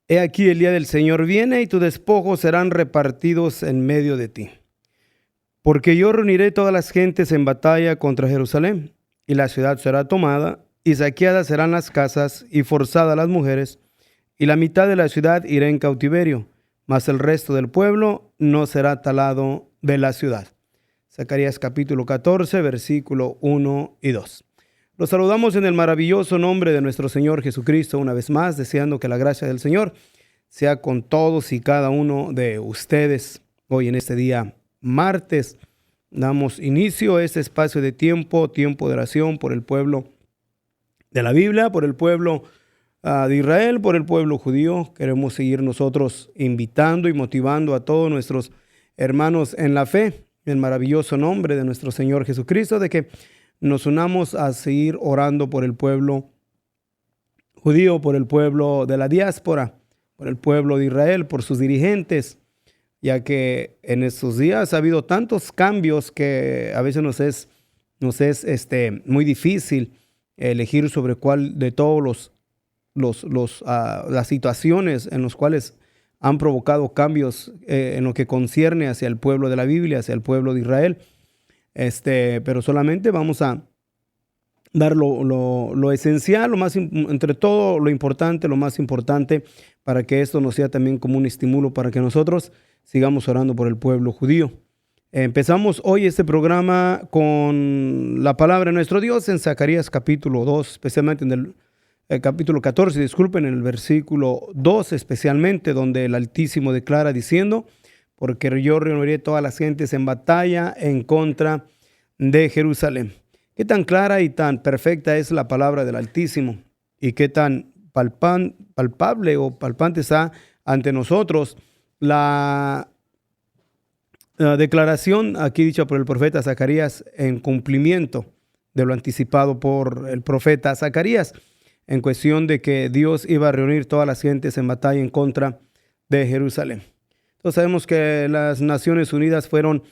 He aquí el día del Señor viene y tus despojos serán repartidos en medio de ti. Porque yo reuniré todas las gentes en batalla contra Jerusalén, y la ciudad será tomada, y saqueadas serán las casas, y forzadas las mujeres, y la mitad de la ciudad irá en cautiverio, mas el resto del pueblo no será talado de la ciudad. Zacarías capítulo 14, versículo 1 y 2. Los saludamos en el maravilloso nombre de nuestro Señor Jesucristo una vez más, deseando que la gracia del Señor sea con todos y cada uno de ustedes. Hoy en este día martes damos inicio a este espacio de tiempo de oración por el pueblo de la Biblia, por el pueblo de Israel, por el pueblo judío. Queremos seguir nosotros invitando y motivando a todos nuestros hermanos en la fe, en el maravilloso nombre de nuestro Señor Jesucristo, de que nos unamos a seguir orando por el pueblo judío, por el pueblo de la diáspora, por el pueblo de Israel, por sus dirigentes, ya que en estos días ha habido tantos cambios que a veces nos es muy difícil elegir sobre cuál de todos las situaciones en las cuales han provocado cambios en lo que concierne hacia el pueblo de la Biblia, hacia el pueblo de Israel. Pero solamente vamos a dar lo esencial, entre todo lo importante, lo más importante, para que esto nos sea también como un estímulo para que nosotros sigamos orando por el pueblo judío. Empezamos hoy este programa con la palabra de nuestro Dios en Zacarías capítulo 2, especialmente en el capítulo 14, disculpen, en el versículo 2 especialmente, donde el Altísimo declara diciendo: porque yo reuniré todas las gentes en batalla en contra de Jerusalén. Qué tan clara y tan perfecta es la palabra del Altísimo, y qué tan palpable o palpante está ante nosotros la declaración aquí dicha por el profeta Zacarías en cumplimiento de lo anticipado por el profeta Zacarías, en cuestión de que Dios iba a reunir todas las gentes en batalla en contra de Jerusalén. Entonces sabemos que las Naciones Unidas fueron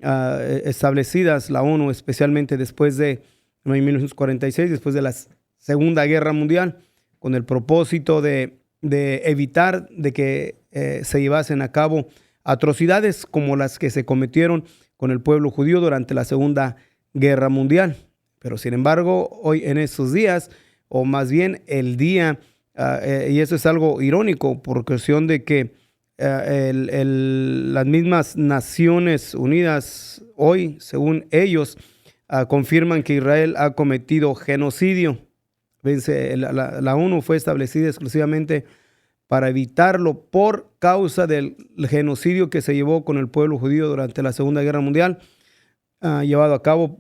establecidas, la ONU, especialmente después de 1946, después de la Segunda Guerra Mundial, con el propósito de evitar de que se llevasen a cabo atrocidades como las que se cometieron con el pueblo judío durante la Segunda Guerra Mundial. Pero sin embargo, hoy en estos días, o más bien el día, y eso es algo irónico por cuestión de que las mismas Naciones Unidas hoy, según ellos, confirman que Israel ha cometido genocidio. La ONU fue establecida exclusivamente para evitarlo por causa del genocidio que se llevó con el pueblo judío durante la Segunda Guerra Mundial, llevado a cabo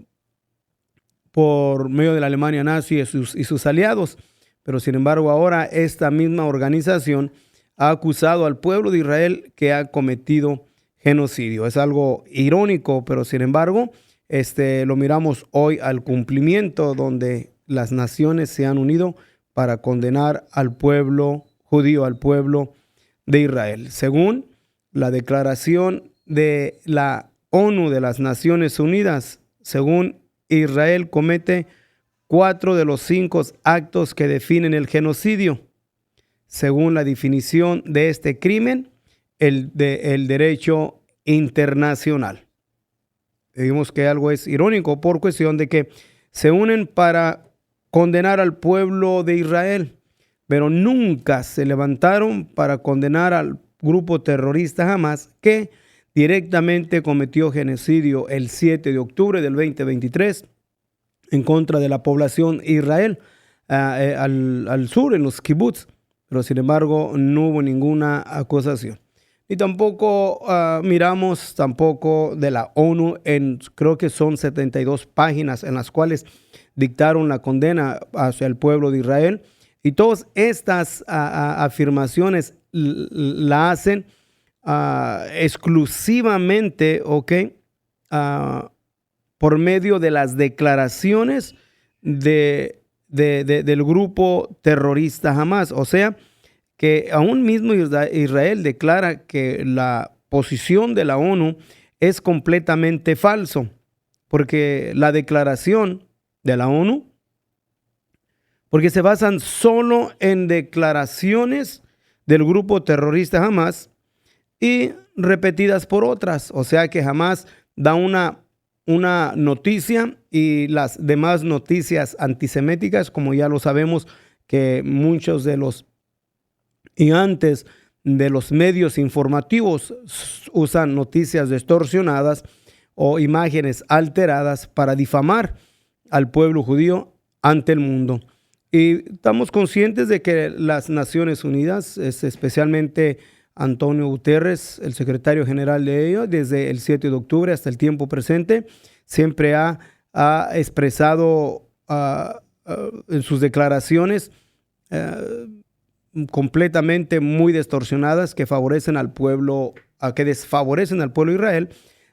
por medio de la Alemania nazi y sus aliados. Pero sin embargo, ahora esta misma organización ha acusado al pueblo de Israel que ha cometido genocidio. Es algo irónico, pero sin embargo, lo miramos hoy al cumplimiento, donde las naciones se han unido para condenar al pueblo judío, al pueblo de Israel. Según la declaración de la ONU, de las Naciones Unidas, según Israel comete 4 de los 5 actos que definen el genocidio. Según la definición de este crimen, el derecho internacional. Digamos que algo es irónico por cuestión de que se unen para condenar al pueblo de Israel, pero nunca se levantaron para condenar al grupo terrorista Hamas, que directamente cometió genocidio el 7 de octubre del 2023 en contra de la población Israel al sur, en los kibbutz. Pero sin embargo no hubo ninguna acusación. Y tampoco miramos tampoco de la ONU, creo que son 72 páginas en las cuales dictaron la condena hacia el pueblo de Israel. Y todas estas afirmaciones la hacen exclusivamente, por medio de las declaraciones del grupo terrorista Hamas. O sea, que aún mismo Israel declara que la posición de la ONU es completamente falso, porque la declaración de la ONU, porque se basan solo en declaraciones del grupo terrorista Hamas y repetidas por otras. O sea que Hamas da una noticia y las demás noticias antiseméticas, como ya lo sabemos, que muchos de los y antes de los medios informativos usan noticias distorsionadas o imágenes alteradas para difamar al pueblo judío ante el mundo. Y estamos conscientes de que las Naciones Unidas, especialmente Antonio Guterres, el secretario general de ello, desde el 7 de octubre hasta el tiempo presente, siempre ha expresado en sus declaraciones completamente muy distorsionadas que favorecen al pueblo, que desfavorecen al pueblo de Israel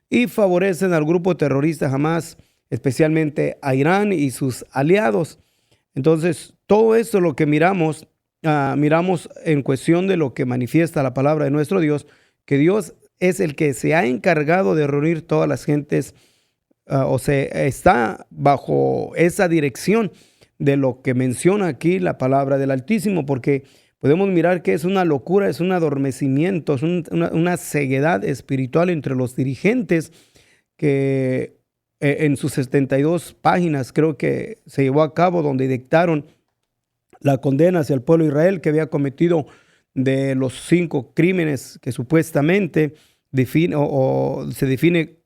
y favorecen al grupo terrorista Hamas, especialmente a Irán y sus aliados. Entonces, todo esto lo que miramos en cuestión de lo que manifiesta la palabra de nuestro Dios, que Dios es el que se ha encargado de reunir todas las gentes, o se está bajo esa dirección de lo que menciona aquí la palabra del Altísimo, porque podemos mirar que es una locura, es un adormecimiento, es una ceguedad espiritual entre los dirigentes que en sus 72 páginas creo que se llevó a cabo, donde dictaron la condena hacia el pueblo de Israel que había cometido de los 5 crímenes que supuestamente se define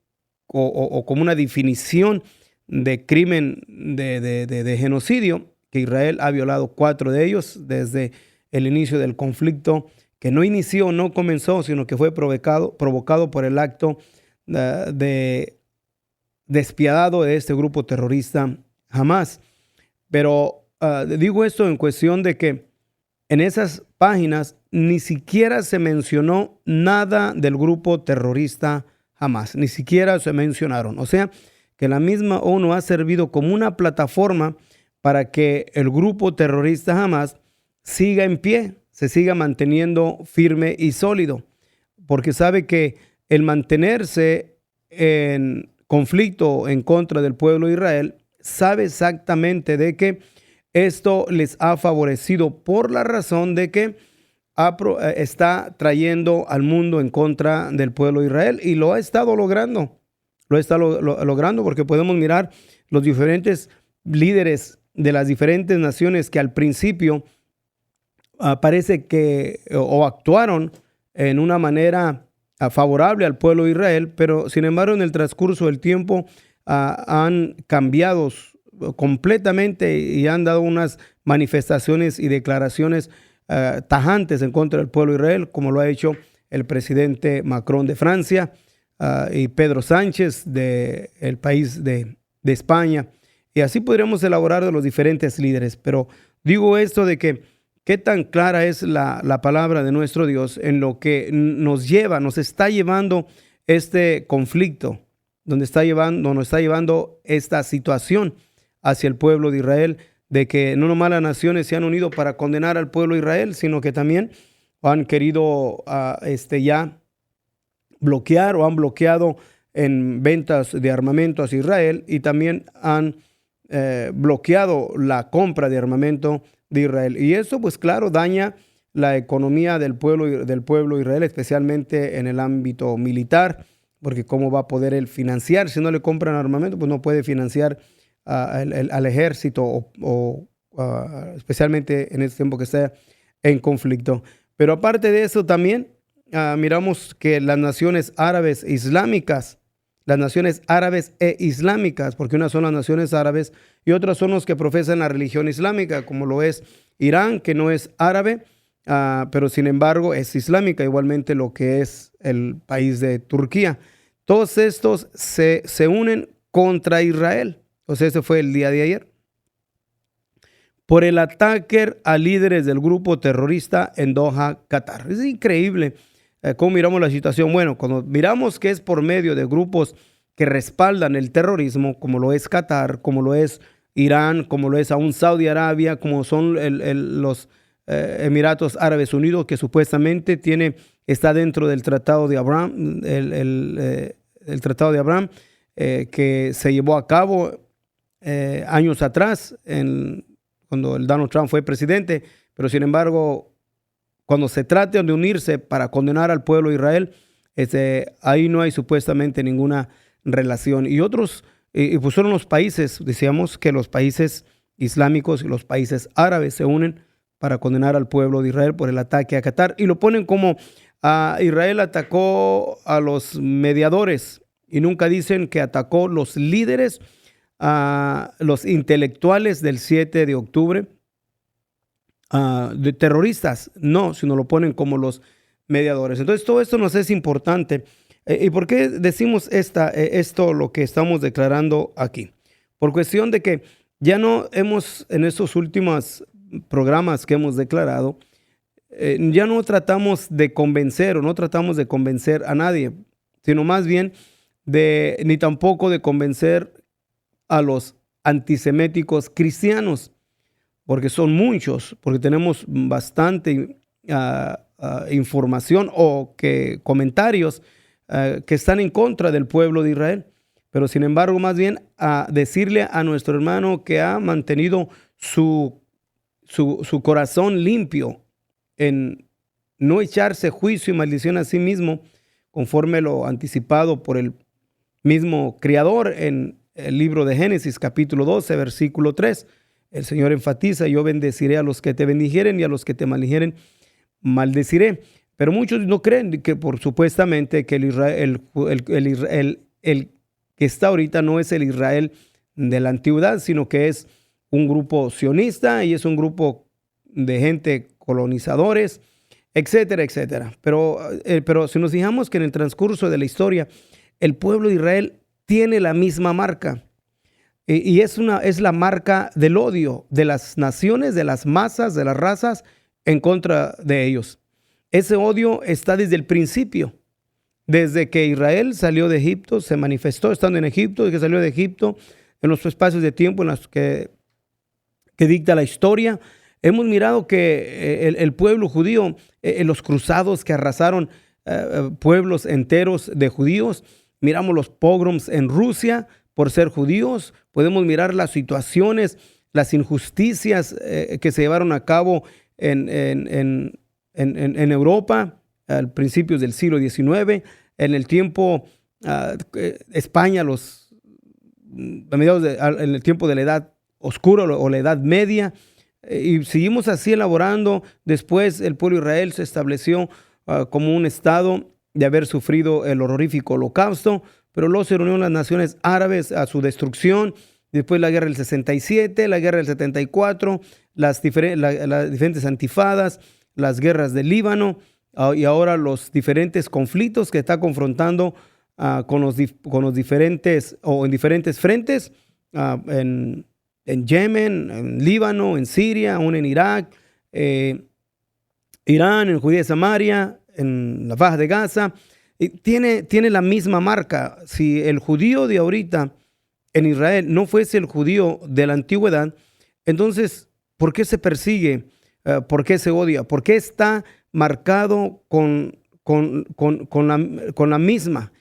como una definición de crimen de genocidio, que Israel ha violado 4 de ellos desde el inicio del conflicto, que no comenzó, sino que fue provocado por el acto despiadado de este grupo terrorista Hamas. Pero digo esto en cuestión de que en esas páginas ni siquiera se mencionó nada del grupo terrorista Hamas, ni siquiera se mencionaron. O sea, que la misma ONU ha servido como una plataforma para que el grupo terrorista Hamas siga en pie, se siga manteniendo firme y sólido, porque sabe que el mantenerse en conflicto en contra del pueblo de Israel, sabe exactamente de que esto les ha favorecido por la razón de que está trayendo al mundo en contra del pueblo de Israel, y lo ha estado logrando. Lo está logrando porque podemos mirar los diferentes líderes de las diferentes naciones que al principio parece que o actuaron en una manera favorable al pueblo de Israel, pero sin embargo en el transcurso del tiempo han cambiado completamente y han dado unas manifestaciones y declaraciones tajantes en contra del pueblo de Israel, como lo ha hecho el presidente Macron de Francia, y Pedro Sánchez del país de España, y así podríamos elaborar de los diferentes líderes. Pero digo esto de que qué tan clara es la palabra de nuestro Dios en lo que nos está llevando este conflicto, donde nos está llevando esta situación hacia el pueblo de Israel, de que no nomás las naciones se han unido para condenar al pueblo de Israel, sino que también han querido ya bloquear o han bloqueado en ventas de armamento hacia Israel, y también han bloqueado la compra de armamento de Israel. Y eso, pues claro, daña la economía del pueblo de Israel, especialmente en el ámbito militar, porque cómo va a poder él financiar si no le compran armamento, pues no puede financiar al ejército especialmente en este tiempo que está en conflicto. Pero aparte de eso también miramos que las naciones árabes e islámicas, porque unas son las naciones árabes y otras son los que profesan la religión islámica, como lo es Irán, que no es árabe, pero sin embargo es islámica, igualmente lo que es el país de Turquía. Todos estos se unen contra Israel. O sea, ese fue el día de ayer, por el ataque a líderes del grupo terrorista en Doha, Qatar. Es increíble cómo miramos la situación. Bueno, cuando miramos que es por medio de grupos que respaldan el terrorismo, como lo es Qatar, como lo es Irán, como lo es aún Saudi Arabia, como son los Emiratos Árabes Unidos, que supuestamente está dentro del Tratado de Abraham, el Tratado de Abraham, que se llevó a cabo años atrás, cuando el Donald Trump fue presidente, pero sin embargo cuando se trate de unirse para condenar al pueblo de Israel, ahí no hay supuestamente ninguna relación. Y otros, pues son los países, decíamos que los países islámicos y los países árabes se unen para condenar al pueblo de Israel por el ataque a Qatar, y lo ponen como Israel atacó a los mediadores, y nunca dicen que atacó los líderes, a los intelectuales del 7 de octubre, de terroristas, no, sino lo ponen como los mediadores. Entonces todo esto nos es importante. ¿Y por qué decimos esto, lo que estamos declarando aquí? Por cuestión de que ya no hemos, en estos últimos programas que hemos declarado, ya no tratamos de convencer o no tratamos de convencer a nadie, sino más bien ni tampoco de convencer a los antiseméticos cristianos, porque son muchos, porque tenemos bastante información o comentarios que están en contra del pueblo de Israel. Pero sin embargo, más bien a decirle a nuestro hermano que ha mantenido su corazón limpio en no echarse juicio y maldición a sí mismo, conforme lo anticipado por el mismo Creador en el libro de Génesis, capítulo 12, versículo 3. El Señor enfatiza: yo bendeciré a los que te bendijeren y a los que te maldijeren maldeciré. Pero muchos no creen que supuestamente que el que está ahorita no es el Israel de la antigüedad, sino que es un grupo sionista y es un grupo de gente colonizadores, etcétera, etcétera. Pero si nos fijamos que en el transcurso de la historia, el pueblo de Israel tiene la misma marca. Y es la marca del odio de las naciones, de las masas, de las razas en contra de ellos. Ese odio está desde el principio. Desde que Israel salió de Egipto, se manifestó estando en Egipto, desde que salió de Egipto, en los espacios de tiempo en los que dicta la historia, hemos mirado que el pueblo judío, los cruzados que arrasaron pueblos enteros de judíos, miramos los pogroms en Rusia por ser judíos, podemos mirar las situaciones, las injusticias que se llevaron a cabo en Europa a principios del siglo XIX, en el tiempo España, a mediados en el tiempo de la Edad Oscura o la Edad Media, y seguimos así elaborando. Después el pueblo de Israel se estableció como un estado de haber sufrido el horrorífico Holocausto, pero luego se reunieron las naciones árabes a su destrucción. Después la guerra del 67, la guerra del 74, las diferentes antifadas, las guerras del Líbano, y ahora los diferentes conflictos que está confrontando con los diferentes o en diferentes frentes, en Yemen, en Líbano, en Siria, aún en Irak, Irán, en Judea y Samaria, en la Faja de Gaza. Y tiene la misma marca. Si el judío de ahorita en Israel no fuese el judío de la antigüedad, entonces, ¿por qué se persigue? ¿Por qué se odia? ¿Por qué está marcado con la misma,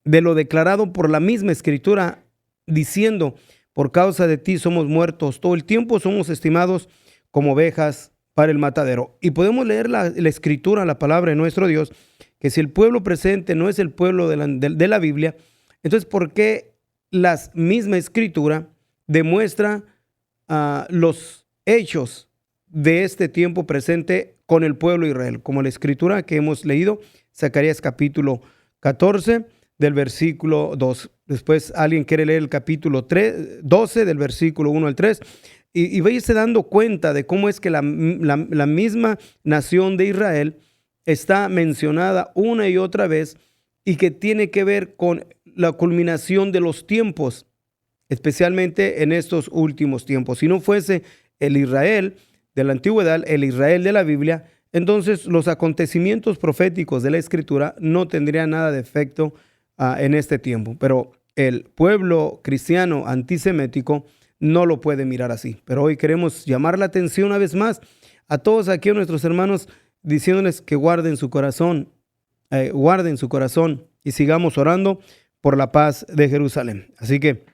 de lo declarado por la misma Escritura, diciendo: por causa de ti somos muertos, todo el tiempo somos estimados como ovejas para el matadero? Y podemos leer la Escritura, la palabra de nuestro Dios, que si el pueblo presente no es el pueblo de la Biblia, entonces ¿por qué la misma Escritura demuestra los hechos de este tiempo presente con el pueblo de Israel? Como la Escritura que hemos leído, Zacarías capítulo 14 del versículo 2. Después alguien quiere leer el capítulo 12 del versículo 1 al 3, y váyase dando cuenta de cómo es que la misma nación de Israel está mencionada una y otra vez, y que tiene que ver con la culminación de los tiempos, especialmente en estos últimos tiempos. Si no fuese el Israel de la antigüedad, el Israel de la Biblia, entonces los acontecimientos proféticos de la Escritura no tendrían nada de efecto en este tiempo. Pero el pueblo cristiano antisemético no lo puede mirar así. Pero hoy queremos llamar la atención una vez más a todos aquí, a nuestros hermanos, diciéndoles que guarden su corazón y sigamos orando por la paz de Jerusalén. Así que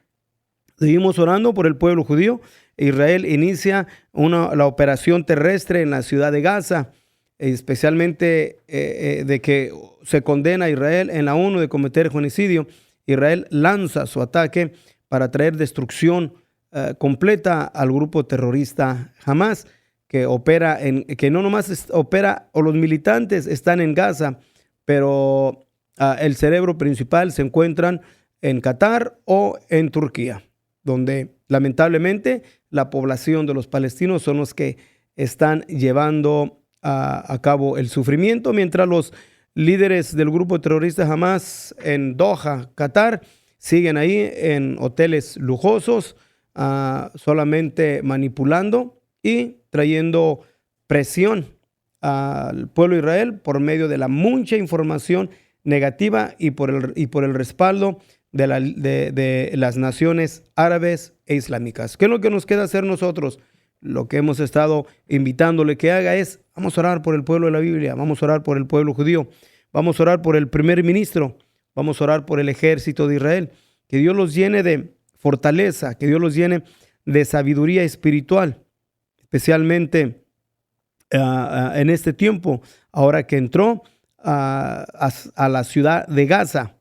Seguimos orando por el pueblo judío. Israel inicia la operación terrestre en la ciudad de Gaza, especialmente de que se condena a Israel en la ONU de cometer genocidio. Israel lanza su ataque para traer destrucción completa al grupo terrorista Hamas, que opera que no nomás opera, o los militantes están en Gaza, pero el cerebro principal se encuentran en Qatar o en Turquía, donde lamentablemente la población de los palestinos son los que están llevando a cabo el sufrimiento, mientras los líderes del grupo terrorista Hamas en Doha, Qatar, siguen ahí en hoteles lujosos, solamente manipulando y trayendo presión al pueblo de Israel por medio de la mucha información negativa y por el respaldo de las naciones árabes e islámicas. ¿Qué es lo que nos queda hacer nosotros? Lo que hemos estado invitándole que haga es, vamos a orar por el pueblo de la Biblia, vamos a orar por el pueblo judío, vamos a orar por el primer ministro, vamos a orar por el ejército de Israel, que Dios los llene de fortaleza, que Dios los llene de sabiduría espiritual, especialmente en este tiempo, ahora que entró a la ciudad de Gaza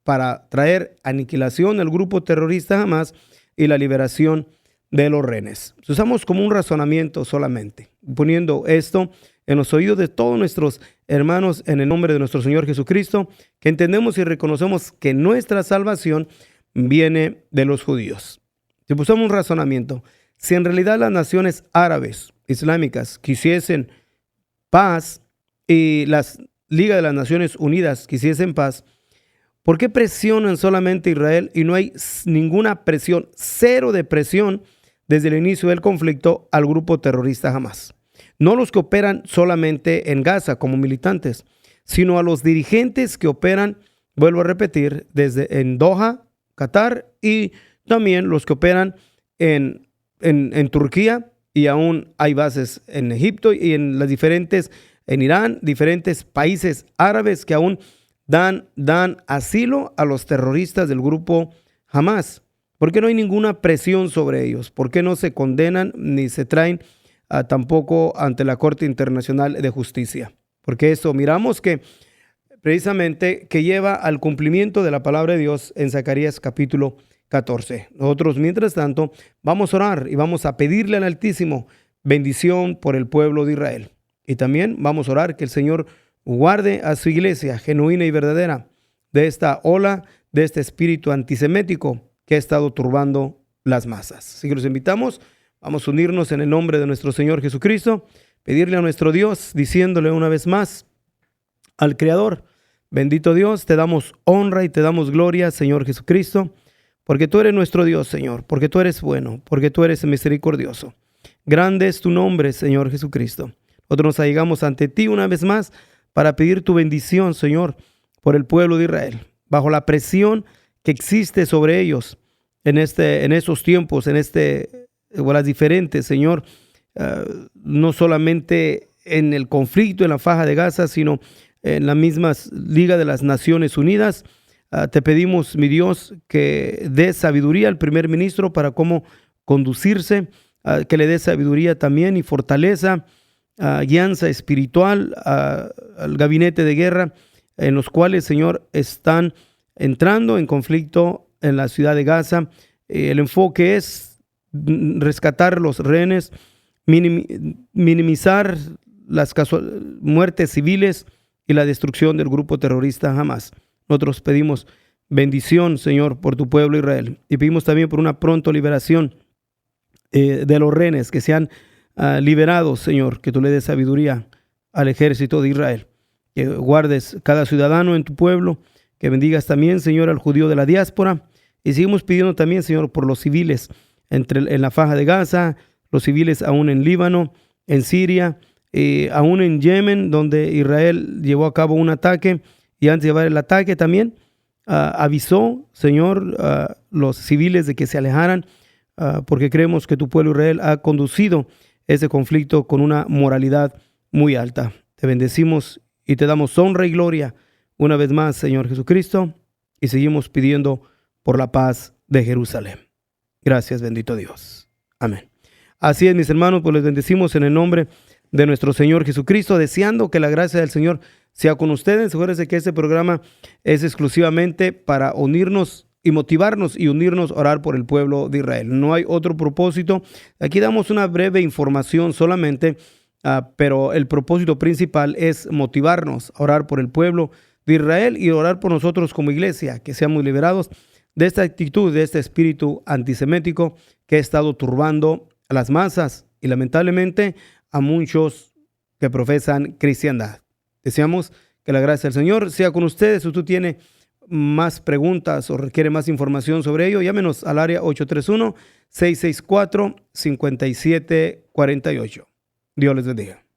para traer aniquilación del grupo terrorista Hamas y la liberación de los rehenes. Usamos como un razonamiento solamente, poniendo esto en los oídos de todos nuestros hermanos en el nombre de nuestro Señor Jesucristo, que entendemos y reconocemos que nuestra salvación viene de los judíos. Si pusimos un razonamiento, si en realidad las naciones árabes, islámicas, quisiesen paz y las Liga de las Naciones Unidas quisiesen paz, ¿por qué presionan solamente a Israel y no hay ninguna presión, cero de presión desde el inicio del conflicto al grupo terrorista Hamas? No los que operan solamente en Gaza como militantes, sino a los dirigentes que operan, vuelvo a repetir, en Doha, Qatar, y también los que operan en Turquía, y aún hay bases en Egipto y en Irán, diferentes países árabes que aún dan asilo a los terroristas del grupo Hamas. ¿Por qué no hay ninguna presión sobre ellos? ¿Por qué no se condenan ni se traen tampoco ante la Corte Internacional de Justicia? Porque eso miramos que precisamente que lleva al cumplimiento de la palabra de Dios en Zacarías capítulo 14. Nosotros, mientras tanto, vamos a orar y vamos a pedirle al Altísimo bendición por el pueblo de Israel. Y también vamos a orar que el Señor guarde a su iglesia genuina y verdadera de esta ola, de este espíritu antisemético que ha estado turbando las masas. Así que los invitamos, vamos a unirnos en el nombre de nuestro Señor Jesucristo, pedirle a nuestro Dios, diciéndole una vez más al Creador: bendito Dios, te damos honra y te damos gloria, Señor Jesucristo, porque tú eres nuestro Dios, Señor, porque tú eres bueno, porque tú eres misericordioso. Grande es tu nombre, Señor Jesucristo. Nosotros nos allegamos ante ti una vez más para pedir tu bendición, Señor, por el pueblo de Israel, bajo la presión que existe sobre ellos en esos tiempos, o las diferentes, Señor, no solamente en el conflicto en la Faja de Gaza, sino en la misma Liga de las Naciones Unidas. Te pedimos, mi Dios, que dé sabiduría al primer ministro para cómo conducirse, que le dé sabiduría también y fortaleza, guianza espiritual al gabinete de guerra, en los cuales, Señor, están entrando en conflicto en la ciudad de Gaza. El enfoque es rescatar los rehenes, minimizar las muertes civiles y la destrucción del grupo terrorista Hamas. Nosotros pedimos bendición, Señor, por tu pueblo Israel, y pedimos también por una pronta liberación de los rehenes que sean liberados, Señor, que tú le des sabiduría al ejército de Israel, que guardes cada ciudadano en tu pueblo, que bendigas también, Señor, al judío de la diáspora, y seguimos pidiendo también, Señor, por los civiles en la Faja de Gaza, los civiles aún en Líbano, en Siria, aún en Yemen, donde Israel llevó a cabo un ataque, y antes de llevar el ataque también avisó, Señor, los civiles de que se alejaran, porque creemos que tu pueblo Israel ha conducido ese conflicto con una moralidad muy alta. Te bendecimos y te damos honra y gloria una vez más, Señor Jesucristo, y seguimos pidiendo por la paz de Jerusalén. Gracias, bendito Dios. Amén. Así es, mis hermanos, pues les bendecimos en el nombre de nuestro Señor Jesucristo, deseando que la gracia del Señor sea con ustedes. Acuérdense que este programa es exclusivamente para unirnos y motivarnos y unirnos a orar por el pueblo de Israel. No hay otro propósito. Aquí damos una breve información solamente, pero el propósito principal es motivarnos a orar por el pueblo de Israel y orar por nosotros como iglesia, que seamos liberados de esta actitud, de este espíritu antisemético que ha estado turbando a las masas y lamentablemente a muchos que profesan cristiandad. Deseamos que la gracia del Señor sea con ustedes. Si tú tienes más preguntas o requiere más información sobre ello, llámenos al área 831-664-5748. Dios les bendiga.